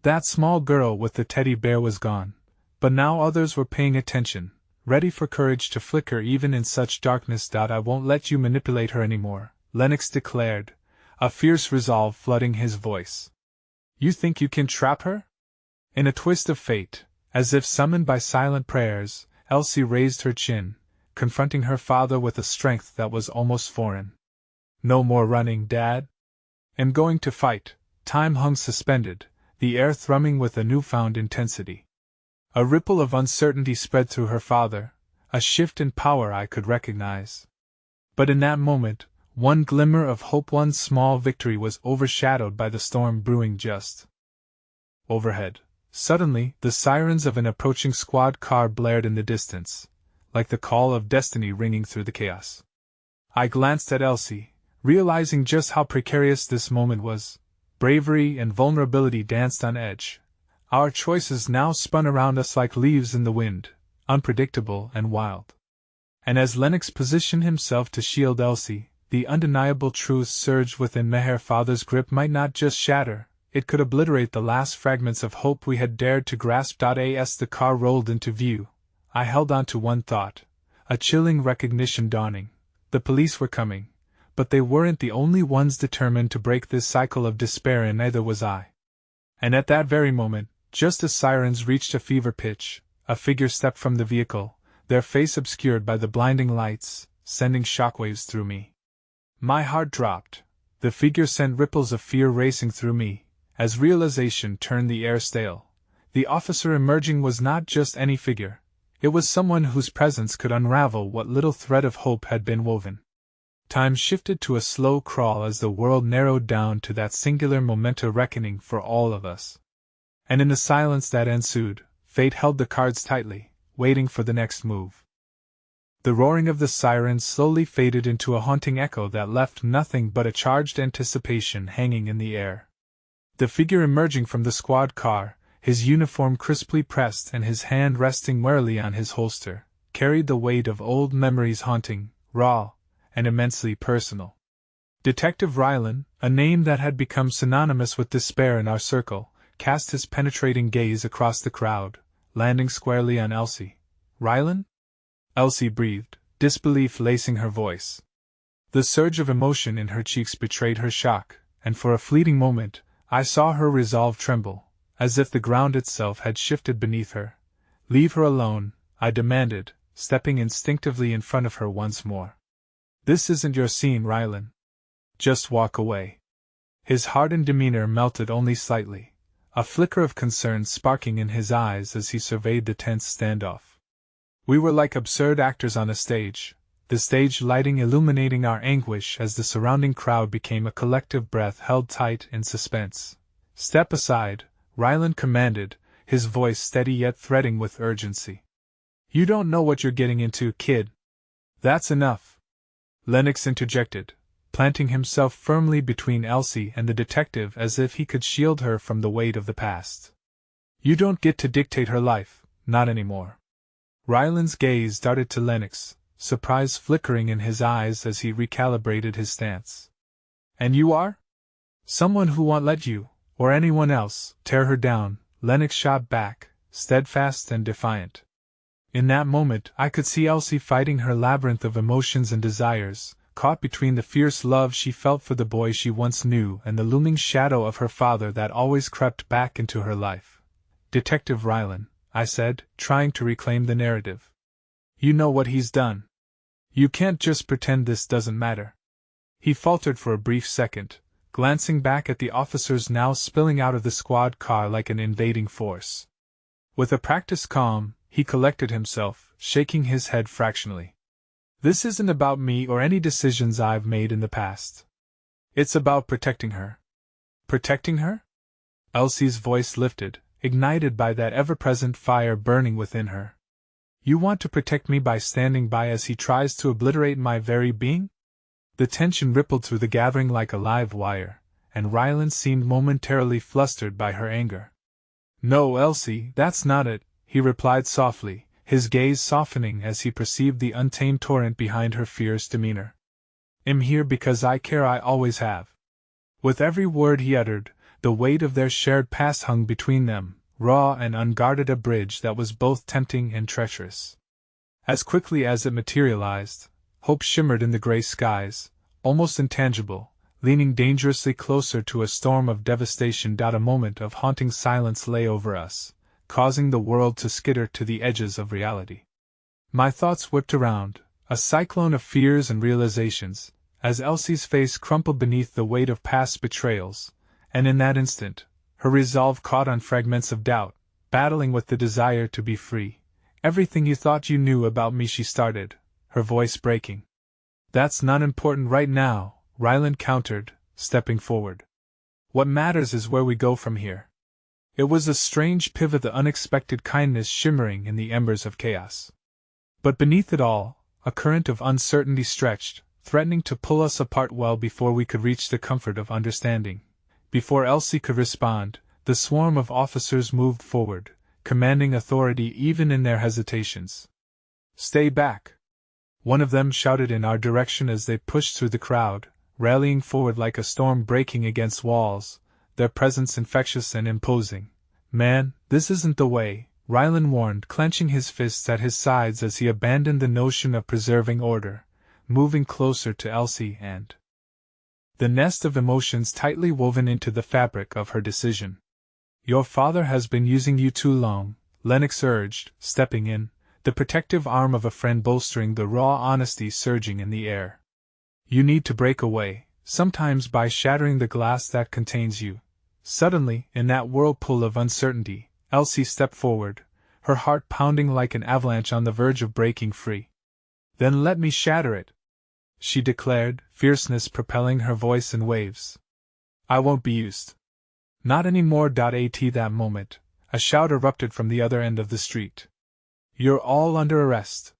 That small girl with the teddy bear was gone, but now others were paying attention, ready for courage to flicker even in such darkness. I won't let you manipulate her anymore, Lennox declared, a fierce resolve flooding his voice. You think you can trap her? In a twist of fate, as if summoned by silent prayers, Elsie raised her chin, confronting her father with a strength that was almost foreign. No more running, Dad. I'm going to fight. Time hung suspended, the air thrumming with a newfound intensity. A ripple of uncertainty spread through her father, a shift in power I could recognize. But in that moment, one glimmer of hope, one small victory was overshadowed by the storm brewing just overhead. Suddenly, the sirens of an approaching squad car blared in the distance, like the call of destiny ringing through the chaos. I glanced at Elsie, realizing just how precarious this moment was. Bravery and vulnerability danced on edge. Our choices now spun around us like leaves in the wind, unpredictable and wild. And as Lennox positioned himself to shield Elsie, the undeniable truth surged within me: her father's grip might not just shatter, it could obliterate the last fragments of hope we had dared to grasp. As the car rolled into view, I held on to one thought, a chilling recognition dawning. The police were coming, but they weren't the only ones determined to break this cycle of despair, and neither was I. And at that very moment, just as sirens reached a fever pitch, a figure stepped from the vehicle, their face obscured by the blinding lights, sending shockwaves through me. My heart dropped. The figure sent ripples of fear racing through me, as realization turned the air stale. The officer emerging was not just any figure. It was someone whose presence could unravel what little thread of hope had been woven. Time shifted to a slow crawl as the world narrowed down to that singular memento reckoning for all of us. And in the silence that ensued, fate held the cards tightly, waiting for the next move. The roaring of the sirens slowly faded into a haunting echo that left nothing but a charged anticipation hanging in the air. The figure emerging from the squad car, his uniform crisply pressed and his hand resting warily on his holster, carried the weight of old memories, haunting, raw, and immensely personal. Detective Rylan, a name that had become synonymous with despair in our circle, cast his penetrating gaze across the crowd, landing squarely on Elsie. Rylan? Elsie breathed, disbelief lacing her voice. The surge of emotion in her cheeks betrayed her shock, and for a fleeting moment, I saw her resolve tremble, as if the ground itself had shifted beneath her. Leave her alone, I demanded, stepping instinctively in front of her once more. This isn't your scene, Rylan. Just walk away. His hardened demeanor melted only slightly, a flicker of concern sparking in his eyes as he surveyed the tense standoff. We were like absurd actors on a stage, the stage lighting illuminating our anguish as the surrounding crowd became a collective breath held tight in suspense. "Step aside," Ryland commanded, his voice steady yet threatening with urgency. "You don't know what you're getting into, kid." "That's enough," Lennox interjected, planting himself firmly between Elsie and the detective as if he could shield her from the weight of the past. "You don't get to dictate her life, not anymore." Ryland's gaze darted to Lennox, surprise flickering in his eyes as he recalibrated his stance. "And you are? Someone who won't let you, or anyone else, tear her down," Lennox shot back, steadfast and defiant. In that moment I could see Elsie fighting her labyrinth of emotions and desires, caught between the fierce love she felt for the boy she once knew and the looming shadow of her father that always crept back into her life. "Detective Ryland," I said, trying to reclaim the narrative. "You know what he's done. You can't just pretend this doesn't matter." He faltered for a brief second, glancing back at the officers now spilling out of the squad car like an invading force. With a practiced calm, he collected himself, shaking his head fractionally. "This isn't about me or any decisions I've made in the past. It's about protecting her." "Protecting her?" Elsie's voice lifted, ignited by that ever-present fire burning within her. "You want to protect me by standing by as he tries to obliterate my very being?" The tension rippled through the gathering like a live wire, and Ryland seemed momentarily flustered by her anger. "No, Elsie, that's not it," he replied softly, his gaze softening as he perceived the untamed torrent behind her fierce demeanor. "I'm here because I care, I always have." With every word he uttered, the weight of their shared past hung between them, raw and unguarded, a bridge that was both tempting and treacherous. As quickly as it materialized, hope shimmered in the gray skies, almost intangible, leaning dangerously closer to a storm of devastation. A moment of haunting silence lay over us, causing the world to skitter to the edges of reality. My thoughts whipped around, a cyclone of fears and realizations, as Elsie's face crumpled beneath the weight of past betrayals, and in that instant, her resolve caught on fragments of doubt, battling with the desire to be free. "Everything you thought you knew about me," she started, her voice breaking. "That's not important right now," Ryland countered, stepping forward. "What matters is where we go from here." It was a strange pivot, the unexpected kindness shimmering in the embers of chaos. But beneath it all, a current of uncertainty stretched, threatening to pull us apart well before we could reach the comfort of understanding. Before Elsie could respond, the swarm of officers moved forward, commanding authority even in their hesitations. "Stay back!" one of them shouted in our direction as they pushed through the crowd, rallying forward like a storm breaking against walls, their presence infectious and imposing. "Man, this isn't the way," Ryland warned, clenching his fists at his sides as he abandoned the notion of preserving order, moving closer to Elsie and the nest of emotions tightly woven into the fabric of her decision. "Your father has been using you too long," Lennox urged, stepping in, the protective arm of a friend bolstering the raw honesty surging in the air. "You need to break away, sometimes by shattering the glass that contains you." Suddenly, in that whirlpool of uncertainty, Elsie stepped forward, her heart pounding like an avalanche on the verge of breaking free. "Then let me shatter it," she declared, fierceness propelling her voice in waves. "I won't be used." "Not anymore." At that moment, a shout erupted from the other end of the street. "You're all under arrest."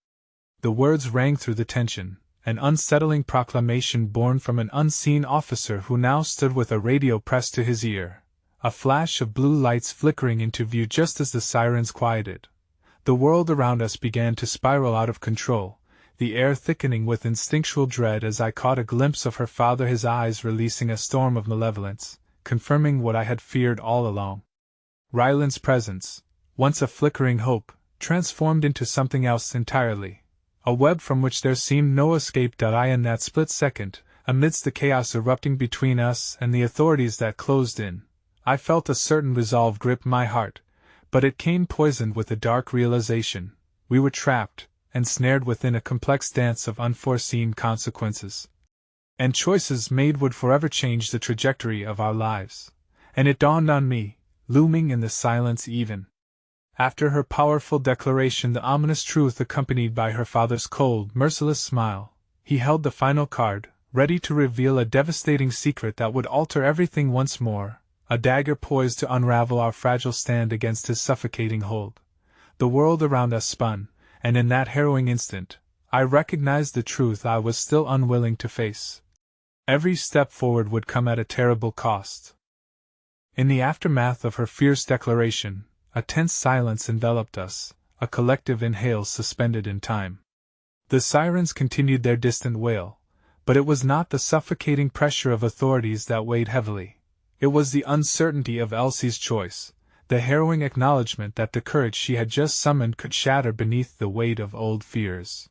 The words rang through the tension, an unsettling proclamation born from an unseen officer who now stood with a radio pressed to his ear, a flash of blue lights flickering into view just as the sirens quieted. The world around us began to spiral out of control, the air thickening with instinctual dread as I caught a glimpse of her father, his eyes releasing a storm of malevolence, confirming what I had feared all along. Ryland's presence, once a flickering hope, transformed into something else entirely, a web from which there seemed no escape. In that split second, amidst the chaos erupting between us and the authorities that closed in, I felt a certain resolve grip my heart, but it came poisoned with a dark realization: we were trapped, ensnared within a complex dance of unforeseen consequences. And choices made would forever change the trajectory of our lives. And it dawned on me, looming in the silence even. After her powerful declaration, the ominous truth accompanied by her father's cold, merciless smile, he held the final card, ready to reveal a devastating secret that would alter everything once more, a dagger poised to unravel our fragile stand against his suffocating hold. The world around us spun, and in that harrowing instant, I recognized the truth I was still unwilling to face. Every step forward would come at a terrible cost. In the aftermath of her fierce declaration, a tense silence enveloped us, a collective inhale suspended in time. The sirens continued their distant wail, but it was not the suffocating pressure of authorities that weighed heavily. It was the uncertainty of Elsie's choice, the harrowing acknowledgement that the courage she had just summoned could shatter beneath the weight of old fears.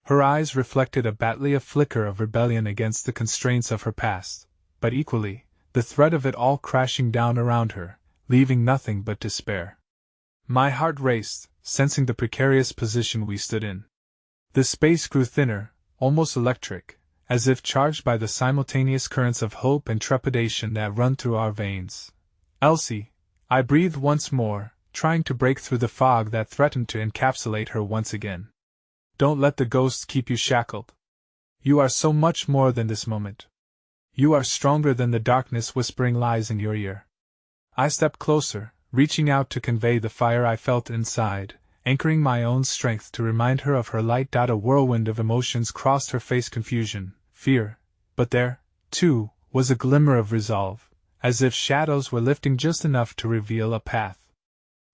Her eyes reflected a battling flicker of rebellion against the constraints of her past, but equally, the threat of it all crashing down around her, leaving nothing but despair. My heart raced, sensing the precarious position we stood in. The space grew thinner, almost electric, as if charged by the simultaneous currents of hope and trepidation that run through our veins. Elsie, I breathed once more, trying to break through the fog that threatened to encapsulate her once again. Don't let the ghosts keep you shackled. You are so much more than this moment. You are stronger than the darkness whispering lies in your ear. I stepped closer, reaching out to convey the fire I felt inside, anchoring my own strength to remind her of her light. A whirlwind of emotions crossed her face: confusion, fear, but there, too, was a glimmer of resolve, as if shadows were lifting just enough to reveal a path.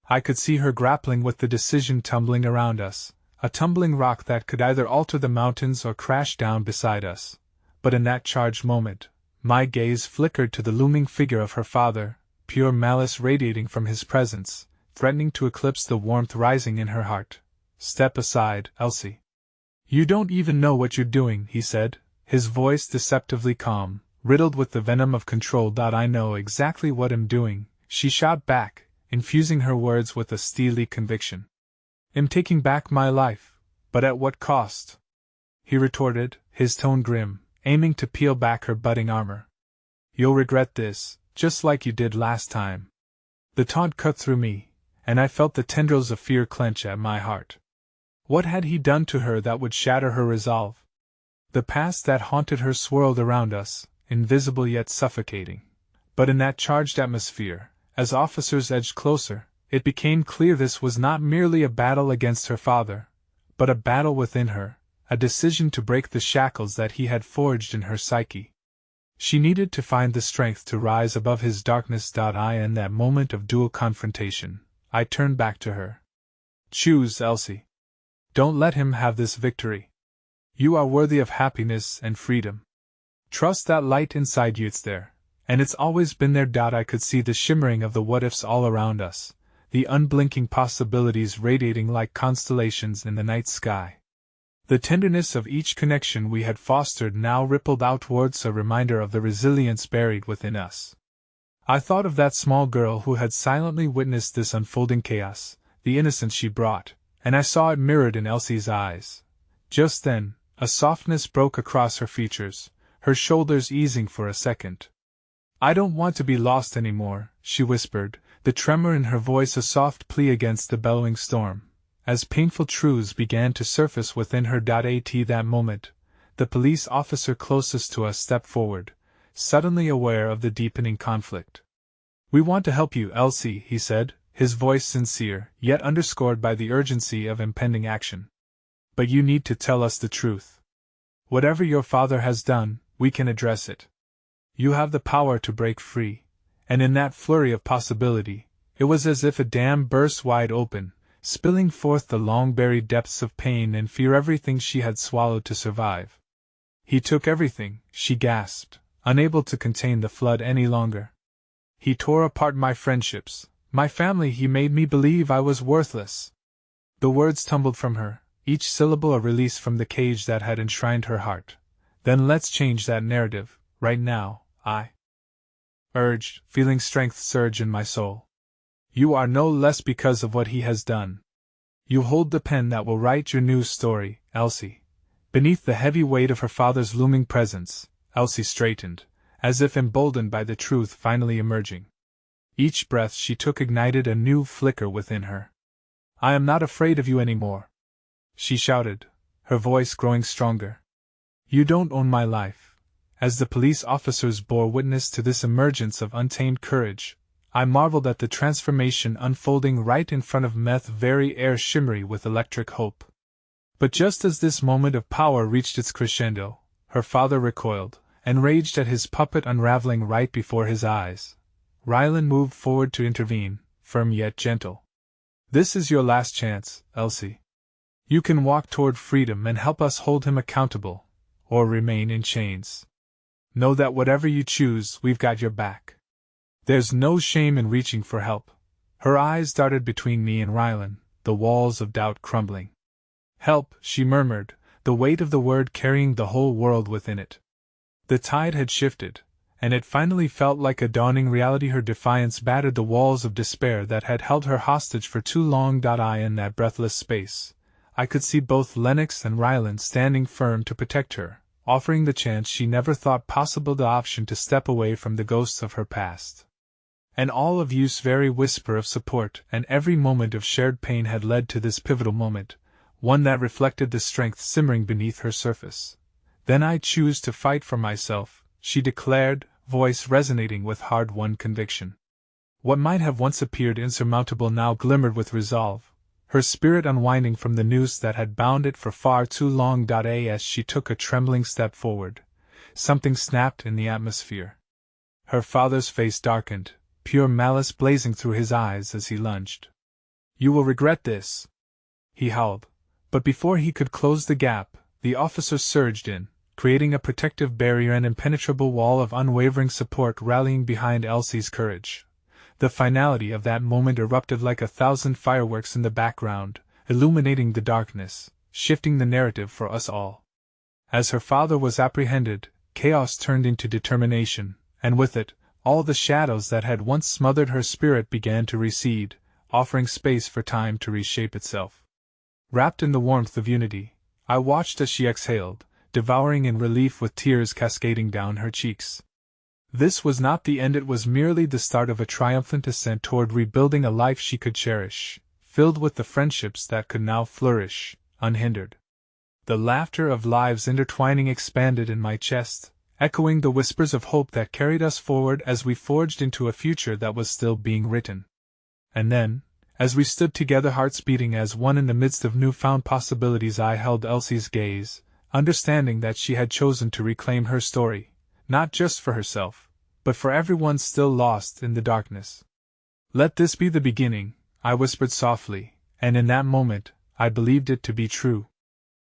I could see her grappling with the decision tumbling around us, a tumbling rock that could either alter the mountains or crash down beside us. But in that charged moment, my gaze flickered to the looming figure of her father, pure malice radiating from his presence, threatening to eclipse the warmth rising in her heart. Step aside, Elsie. You don't even know what you're doing, he said, his voice deceptively calm, riddled with the venom of control. I know exactly what I'm doing, she shot back, infusing her words with a steely conviction. I'm taking back my life, but at what cost? He retorted, his tone grim, aiming to peel back her budding armor. You'll regret this, just like you did last time. The taunt cut through me, and I felt the tendrils of fear clench at my heart. What had he done to her that would shatter her resolve? The past that haunted her swirled around us, invisible yet suffocating. But in that charged atmosphere, as officers edged closer, it became clear this was not merely a battle against her father, but a battle within her, a decision to break the shackles that he had forged in her psyche. She needed to find the strength to rise above his darkness. In that moment of dual confrontation, I turned back to her. Choose, Elsie. Don't let him have this victory. You are worthy of happiness and freedom. Trust that light inside you. It's there, and it's always been there. I could see the shimmering of the what-ifs all around us, the unblinking possibilities radiating like constellations in the night sky. The tenderness of each connection we had fostered now rippled outwards, a reminder of the resilience buried within us. I thought of that small girl who had silently witnessed this unfolding chaos, the innocence she brought, and I saw it mirrored in Elsie's eyes. Just then, a softness broke across her features, her shoulders easing for a second. I don't want to be lost anymore, she whispered, the tremor in her voice a soft plea against the bellowing storm. As painful truths began to surface within her. At that moment, the police officer closest to us stepped forward, suddenly aware of the deepening conflict. We want to help you, Elsie, he said, his voice sincere, yet underscored by the urgency of impending action. But you need to tell us the truth. Whatever your father has done, we can address it. You have the power to break free. And in that flurry of possibility, it was as if a dam burst wide open, spilling forth the long-buried depths of pain and fear, everything she had swallowed to survive. He took everything, she gasped, unable to contain the flood any longer. He tore apart my friendships, my family. He made me believe I was worthless. The words tumbled from her, each syllable a release from the cage that had enshrined her heart. Then let's change that narrative, right now, I urged, feeling strength surge in my soul. You are no less because of what he has done. You hold the pen that will write your new story, Elsie. Beneath the heavy weight of her father's looming presence, Elsie straightened, as if emboldened by the truth finally emerging. Each breath she took ignited a new flicker within her. "I am not afraid of you any more," she shouted, her voice growing stronger. "You don't own my life." As the police officers bore witness to this emergence of untamed courage, I marveled at the transformation unfolding right in front of Meth's very air shimmery with electric hope. But just as this moment of power reached its crescendo, her father recoiled, enraged at his puppet unraveling right before his eyes. Rylan moved forward to intervene, firm yet gentle. "This is your last chance, Elsie. You can walk toward freedom and help us hold him accountable, or remain in chains. Know that whatever you choose, we've got your back. There's no shame in reaching for help." Her eyes darted between me and Rylan, the walls of doubt crumbling. "Help," she murmured, the weight of the word carrying the whole world within it. The tide had shifted, and it finally felt like a dawning reality. Her defiance battered the walls of despair that had held her hostage for too long. In that breathless space, I could see both Lennox and Rylan standing firm to protect her, offering the chance she never thought possible, the option to step away from the ghosts of her past. And all of youth's very whisper of support and every moment of shared pain had led to this pivotal moment, one that reflected the strength simmering beneath her surface. "Then I choose to fight for myself," she declared, voice resonating with hard-won conviction. What might have once appeared insurmountable now glimmered with resolve, her spirit unwinding from the noose that had bound it for far too long. As she took a trembling step forward, something snapped in the atmosphere. Her father's face darkened, pure malice blazing through his eyes as he lunged. "You will regret this," he howled, but before he could close the gap, the officer surged in, creating a protective barrier and impenetrable wall of unwavering support, rallying behind Elsie's courage. The finality of that moment erupted like 1,000 fireworks in the background, illuminating the darkness, shifting the narrative for us all. As her father was apprehended, chaos turned into determination, and with it, all the shadows that had once smothered her spirit began to recede, offering space for time to reshape itself. Wrapped in the warmth of unity, I watched as she exhaled, devouring in relief with tears cascading down her cheeks. This was not the end, it was merely the start of a triumphant ascent toward rebuilding a life she could cherish, filled with the friendships that could now flourish, unhindered. The laughter of lives intertwining expanded in my chest, echoing the whispers of hope that carried us forward as we forged into a future that was still being written. And then, as we stood together, hearts beating as one in the midst of newfound possibilities, I held Elsie's gaze, understanding that she had chosen to reclaim her story, not just for herself, but for everyone still lost in the darkness. "Let this be the beginning," I whispered softly, and in that moment, I believed it to be true.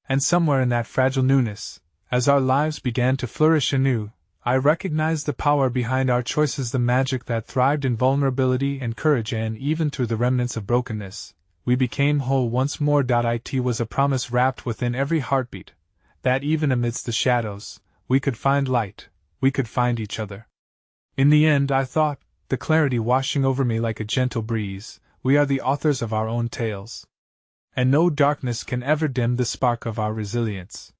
And somewhere in that fragile newness, as our lives began to flourish anew, I recognized the power behind our choices, the magic that thrived in vulnerability and courage, and even through the remnants of brokenness, we became whole once more. It was a promise wrapped within every heartbeat, that even amidst the shadows, we could find light, we could find each other. In the end, I thought, the clarity washing over me like a gentle breeze, we are the authors of our own tales. And no darkness can ever dim the spark of our resilience.